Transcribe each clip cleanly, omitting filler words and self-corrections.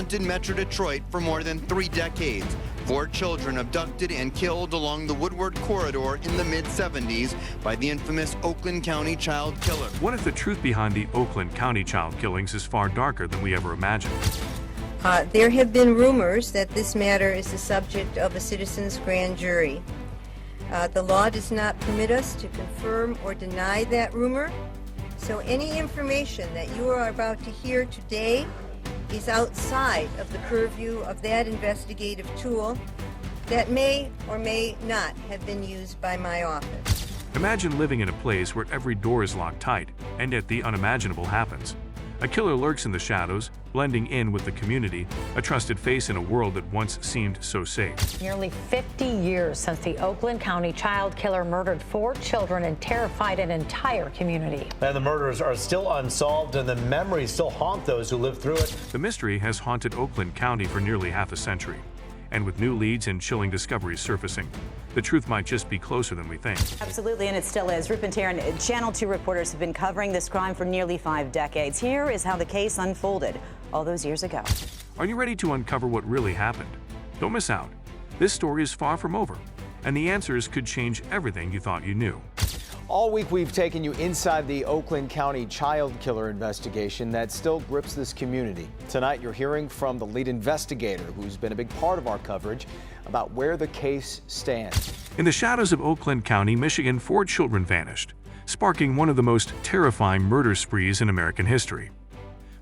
haunted Metro Detroit for more than 3 decades. 4 children abducted and killed along the Woodward Corridor in the mid-70s by the infamous Oakland County Child Killer. What if the truth behind the Oakland County child killings is far darker than we ever imagined? There have been rumors that this matter is the subject of a citizen's grand jury. The law does not permit us to confirm or deny that rumor, so any information that you are about to hear today is outside of the purview of that investigative tool that may or may not have been used by my office. Imagine living in a place where every door is locked tight, and yet the unimaginable happens. A killer lurks in the shadows, blending in with the community, a trusted face in a world that once seemed so safe. Nearly 50 years since the Oakland County Child Killer murdered 4 children and terrified an entire community. And the murders are still unsolved, and the memories still haunt those who lived through it. The mystery has haunted Oakland County for nearly half a century. And with new leads and chilling discoveries surfacing, the truth might just be closer than we think. Absolutely, and it still is. Rupin Taryn, Channel 2 reporters have been covering this crime for nearly 5 decades. Here is how the case unfolded all those years ago. Are you ready to uncover what really happened? Don't miss out. This story is far from over, and the answers could change everything you thought you knew. All week we've taken you inside the Oakland County Child Killer investigation that still grips this community. Tonight you're hearing from the lead investigator, who's been a big part of our coverage, about where the case stands. In the shadows of Oakland County, Michigan, 4 children vanished, sparking one of the most terrifying murder sprees in American history.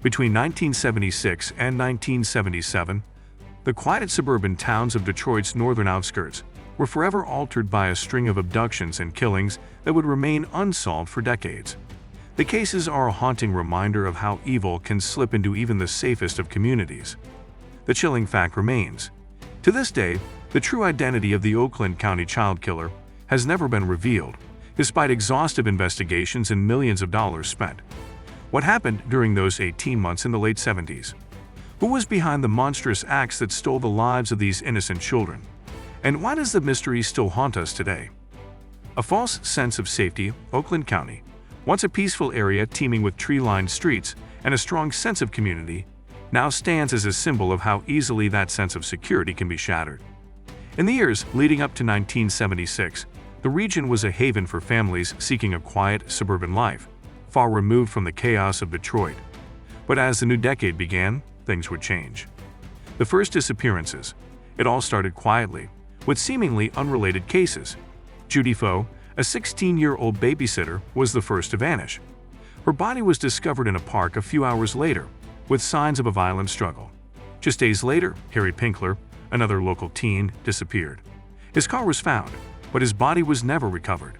Between 1976 and 1977, the quiet suburban towns of Detroit's northern outskirts were forever altered by a string of abductions and killings that would remain unsolved for decades. The cases are a haunting reminder of how evil can slip into even the safest of communities. The chilling fact remains. To this day, the true identity of the Oakland County Child Killer has never been revealed, despite exhaustive investigations and millions of dollars spent. What happened during those 18 months in the late 70s? Who was behind the monstrous acts that stole the lives of these innocent children? And why does the mystery still haunt us today? A false sense of safety, Oakland County, once a peaceful area teeming with tree-lined streets and a strong sense of community, now stands as a symbol of how easily that sense of security can be shattered. In the years leading up to 1976, the region was a haven for families seeking a quiet suburban life, far removed from the chaos of Detroit. But as the new decade began, things would change. The first disappearances. It all started quietly, with seemingly unrelated cases. Judy Foe, a 16-year-old babysitter, was the first to vanish. Her body was discovered in a park a few hours later, with signs of a violent struggle. Just days later, Harry Pinkler, another local teen, disappeared. His car was found, but his body was never recovered.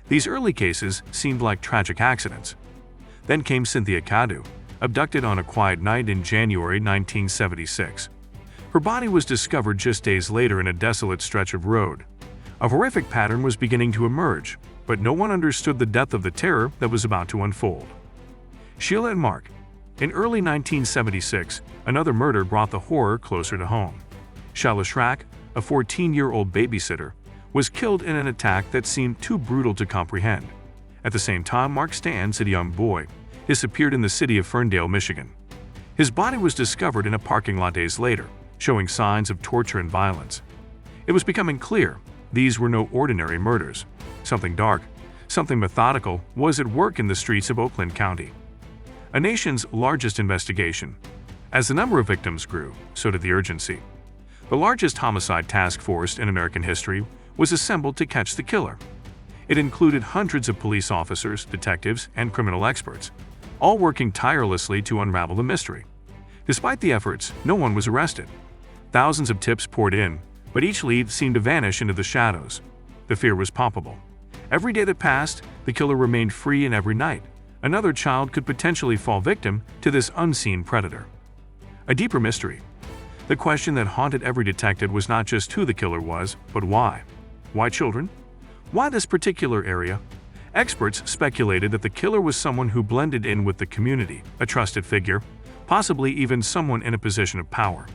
These early cases seemed like tragic accidents. Then came Cynthia Cadu, abducted on a quiet night in January 1976. Her body was discovered just days later in a desolate stretch of road. A horrific pattern was beginning to emerge, but no one understood the depth of the terror that was about to unfold. Sheila and Mark. In early 1976, another murder brought the horror closer to home. Sheila Schrack, a 14-year-old babysitter, was killed in an attack that seemed too brutal to comprehend. At the same time, Mark Stans, a young boy, disappeared in the city of Ferndale, Michigan. His body was discovered in a parking lot days later, showing signs of torture and violence. It was becoming clear these were no ordinary murders. Something dark, something methodical was at work in the streets of Oakland County. A nation's largest investigation. As the number of victims grew, so did the urgency. The largest homicide task force in American history was assembled to catch the killer. It included hundreds of police officers, detectives, and criminal experts, all working tirelessly to unravel the mystery. Despite the efforts, no one was arrested. Thousands of tips poured in, but each lead seemed to vanish into the shadows. The fear was palpable. Every day that passed, the killer remained free, and every night, another child could potentially fall victim to this unseen predator. A deeper mystery. The question that haunted every detective was not just who the killer was, but why. Why children? Why this particular area? Experts speculated that the killer was someone who blended in with the community, a trusted figure, possibly even someone in a position of power.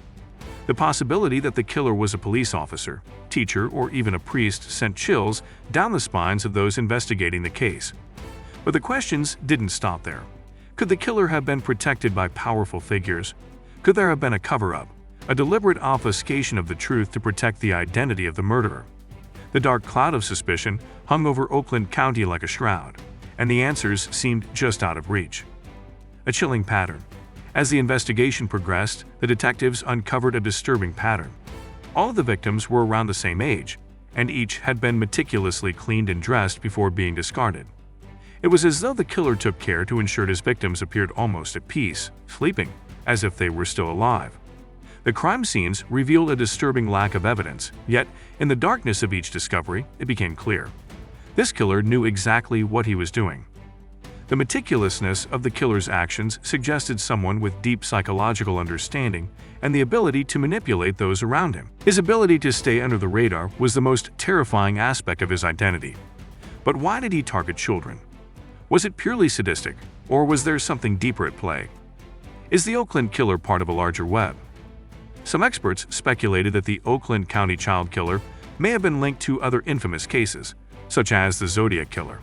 The possibility that the killer was a police officer, teacher, or even a priest sent chills down the spines of those investigating the case. But the questions didn't stop there. Could the killer have been protected by powerful figures? Could there have been a cover-up, a deliberate obfuscation of the truth to protect the identity of the murderer? The dark cloud of suspicion hung over Oakland County like a shroud, and the answers seemed just out of reach. A chilling pattern. As the investigation progressed, the detectives uncovered a disturbing pattern. All of the victims were around the same age, and each had been meticulously cleaned and dressed before being discarded. It was as though the killer took care to ensure his victims appeared almost at peace, sleeping, as if they were still alive. The crime scenes revealed a disturbing lack of evidence, yet, in the darkness of each discovery, it became clear. This killer knew exactly what he was doing. The meticulousness of the killer's actions suggested someone with deep psychological understanding and the ability to manipulate those around him. His ability to stay under the radar was the most terrifying aspect of his identity. But why did he target children? Was it purely sadistic, or was there something deeper at play? Is the Oakland Killer part of a larger web? Some experts speculated that the Oakland County Child Killer may have been linked to other infamous cases, such as the Zodiac Killer.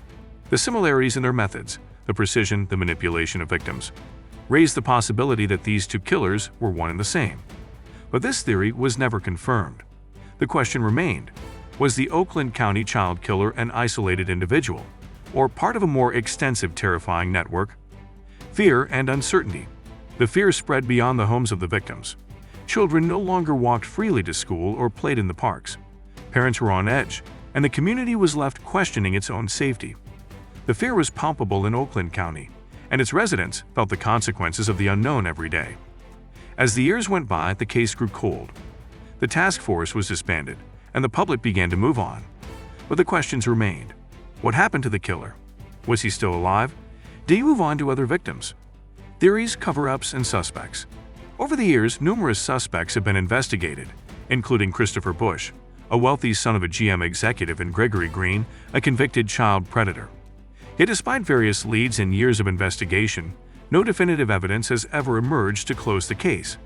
The similarities in their methods, the precision, the manipulation of victims, raised the possibility that these two killers were one and the same. But this theory was never confirmed. The question remained, was the Oakland County Child Killer an isolated individual, or part of a more extensive terrifying network? Fear and uncertainty. The fear spread beyond the homes of the victims. Children no longer walked freely to school or played in the parks. Parents were on edge, and the community was left questioning its own safety. The fear was palpable in Oakland County, and its residents felt the consequences of the unknown every day. As the years went by, the case grew cold. The task force was disbanded, and the public began to move on. But the questions remained. What happened to the killer? Was he still alive? Did he move on to other victims? Theories, cover-ups, and suspects. Over the years, numerous suspects have been investigated, including Christopher Bush, a wealthy son of a GM executive, and Gregory Green, a convicted child predator. Yet despite various leads and years of investigation, no definitive evidence has ever emerged to close the case.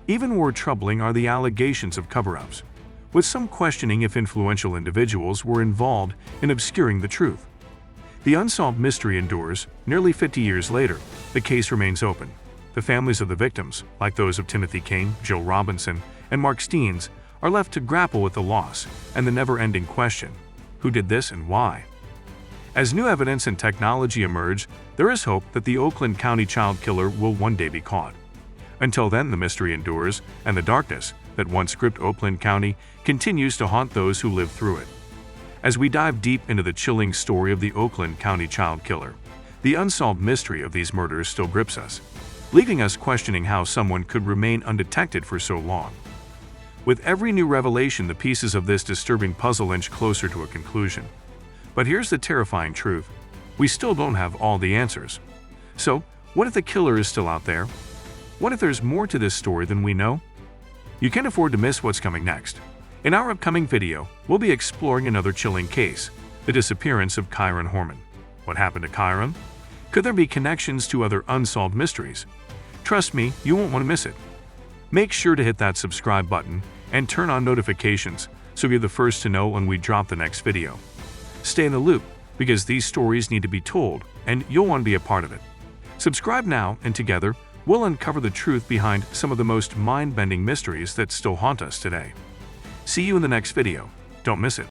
Even more troubling are the allegations of cover-ups, with some questioning if influential individuals were involved in obscuring the truth. The unsolved mystery endures. Nearly 50 years later, the case remains open. The families of the victims, like those of Timothy King, Jill Robinson, and Mark Steens, are left to grapple with the loss and the never-ending question, who did this and why? As new evidence and technology emerge, there is hope that the Oakland County Child Killer will one day be caught. Until then, the mystery endures, and the darkness that once gripped Oakland County continues to haunt those who live through it. As we dive deep into the chilling story of the Oakland County Child Killer, the unsolved mystery of these murders still grips us, leaving us questioning how someone could remain undetected for so long. With every new revelation, the pieces of this disturbing puzzle inch closer to a conclusion. But here's the terrifying truth. We still don't have all the answers. So, what if the killer is still out there? What if there's more to this story than we know? You can't afford to miss what's coming next. In our upcoming video, we'll be exploring another chilling case, the disappearance of Kyron Horman. What happened to Kyron? Could there be connections to other unsolved mysteries? Trust me, you won't want to miss it. Make sure to hit that subscribe button and turn on notifications so you're the first to know when we drop the next video. Stay in the loop, because these stories need to be told, and you'll want to be a part of it. Subscribe now, and together, we'll uncover the truth behind some of the most mind-bending mysteries that still haunt us today. See you in the next video. Don't miss it.